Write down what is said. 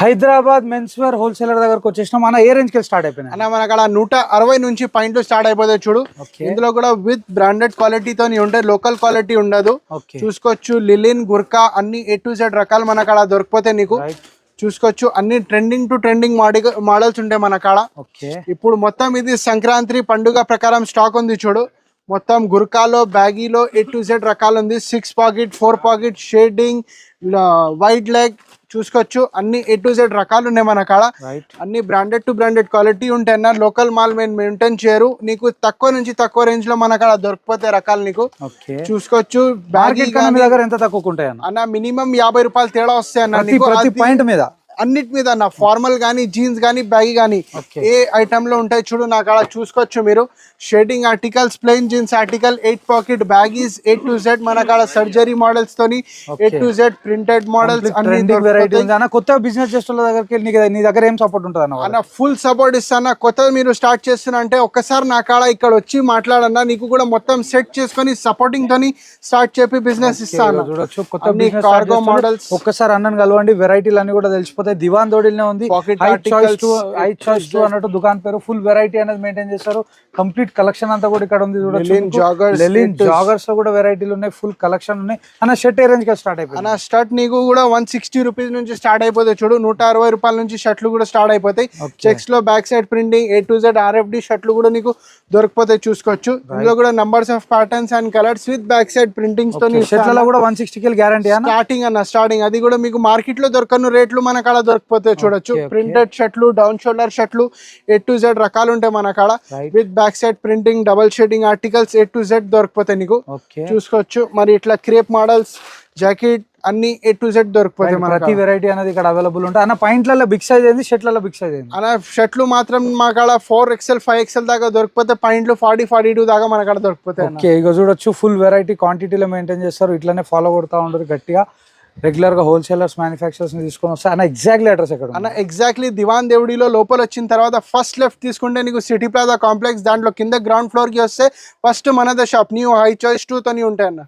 Hyderabad men's wear wholesaler దగ్గరకు వచ్చేసినాం. మన ఏ రేంజ్ కి స్టార్ట్ అయిపోయినా అన్న మనకు అక్కడ 160 నుంచి పాయింట్లు స్టార్ట్ అయిపోతాయి చూడు. ఇందులో కూడా విత్ బ్రాండెడ్ క్వాలిటీతో ఉంటాయి, లోకల్ క్వాలిటీ ఉండదు. చూసుకోవచ్చు లిలిన్ గుర్కా అన్ని A to Z రకాలు మన అక్కడ దొరికిపోతాయి నీకు. చూసుకోవచ్చు అన్ని ట్రెండింగ్ టు ట్రెండింగ్ మోడల్స్ ఉంటాయి మన కాడ. ఇప్పుడు మొత్తం ఇది సంక్రాంతి పండుగ ప్రకారం స్టాక్ ఉంది చూడు. మొత్తం గుర్కాలో బ్యాగీలో A to Z రకాలు ఉంది. 6 pocket 4 pocket shading wide leg చూసుకోవచ్చు అన్ని A to Z రకాలు ఉన్నాయి మన కాడ. అన్ని బ్రాండెడ్ టు బ్రాండెడ్ క్వాలిటీ ఉంటాయి అన్న. లోకల్ మాల్ మెయింటైన్ చేయరు. నీకు తక్కువ నుంచి తక్కువ రేంజ్ లో మన కాడ దొరికిపోతాయి రకాలు నీకు. చూసుకోవచ్చు దగ్గర ఎంత తక్కువ ఉంటాయి అన్న, మినిమం 50 రూపాయలు తేడా వస్తాయి అన్న ప్రతి పాయింట్ మీద. అన్నిటి మీద అన్న, ఫార్మల్ గానీ జీన్స్ గానీ బ్యాగీ గానీ ఏ ఐటమ్ లో ఉంటాయి చూడు నా కాడ. చూసుకోవచ్చు మీరు shading articles, plain jeans article, 8 pocket baggies A to Z మన కాడ సర్జరీ మోడల్స్ తోని A to Z printed models అన్ని. కొత్త బిజినెస్ చేస్తున్న దగ్గరికి నీ దగ్గర ఏం సపోర్ట్ ఉంటుంది అన్న? ఫుల్ సపోర్ట్ ఇస్తాను. కొత్తది మీరు స్టార్ట్ చేస్తున్నా అంటే ఒక్కసారి నా కాడ ఇక్కడ వచ్చి మాట్లాడన్నా, నీకు కూడా మొత్తం సెట్ చేసుకొని సపోర్టింగ్ తోని స్టార్ట్ చేపి బిజినెస్ ఇస్తాను. చూడొచ్చు కొత్త కార్గో మోడల్స్. ఒక్కసారి అన్నను కలవండి, వెరైటీలు అన్ని కూడా తెలిసిపోతాయి. దివాన్ దోడిల్నే ఉంది, అన్నట్టు దుకాన్ పేరు. ఫుల్ వెరైటీ అనేది మెయింటైన్ చేస్తారు. కంప్లీట్ కలెక్షన్ అంతా కూడా ఇక్కడ ఉంది. జాగర్స్ లో కూడా వెరైటీలు ఉన్నాయి, ఫుల్ కలెక్షన్ ఉన్నాయి. అన్న షర్ట్ ఏ రేంజ్ గా స్టార్ట్ అయిపోయింది అన్న? షర్ట్ నీకు కూడా 160 రూపీస్ నుంచి స్టార్ట్ అయిపోతాయి చూడు. 160 రూపాయల నుంచి షర్ట్లు కూడా స్టార్ట్ అయిపోతాయి. చెక్స్ లో back side printing A to Z RFD షర్ట్లు కూడా నీకు దొరికిపోతాయి. చూసుకోవచ్చు ఇందులో కూడా numbers of patterns and colours with back side printings తో షర్ట్లలో కూడా 160 గ్యారంటీ స్టార్టింగ్ అన్న. స్టార్టింగ్ అది కూడా మీకు మార్కెట్ లో దొరకను రేట్లు మన కాడ దొరికిపోతాయి. చూడొచ్చు ప్రింటెడ్ షర్ట్లు, డౌన్ షోల్డర్ షర్ట్లు A to Z రకాలు ఉంటాయి మన కాడ. With back side printing, double shading articles A to Z దొరికిపోతాయి నీకు. చూసుకోవచ్చు మరి ఇట్లా క్రేప్ మోడల్స్, జాకెట్ అన్ని A to Z దొరికిపోతాయి. ప్రతి వెరైటీ అనేది ఇక్కడ అవైలబుల్ ఉంటాయి అన్న. పాయింట్లలో బిగ్ సైజ్ అయింది, షర్ట్లలో బిగ్ సైజ్ అయింది అన్న. షర్ట్లు మాత్రం మా కాడ 4XL 5XL దాకా దొరికిపోతాయి. పాయింట్లు 40-42 దాకా మన కాడ దొరికిపోతాయి. ఇక చూడొచ్చు ఫుల్ వెరైటీ క్వాంటిటీలో మెయింటైన్ చేస్తారు. ఇట్లానే ఫాలో కొడతా ఉంటారు గట్టిగా. రెగ్యులర్ గా హోల్సేలర్స్, మ్యానుఫ్యాక్చరర్స్ ని తీసుకొని వస్తే అన్న ఎగ్జాక్ట్లీ అడ్రస్ ఎక్కడ అన్న? ఎగ్జాక్ట్లీ దివాన్ దేవుడిలో లోపల వచ్చిన తర్వాత ఫస్ట్ లెఫ్ట్ తీసుకుంటే నీకు సిటీ ప్లాజా కాంప్లెక్స్, దాంట్లో కింద గ్రౌండ్ ఫ్లోర్ కి వస్తే ఫస్ట్ మనద షాప్ న్యూ హై చాయిస్ 2 తోని ఉంటాయి అన్న.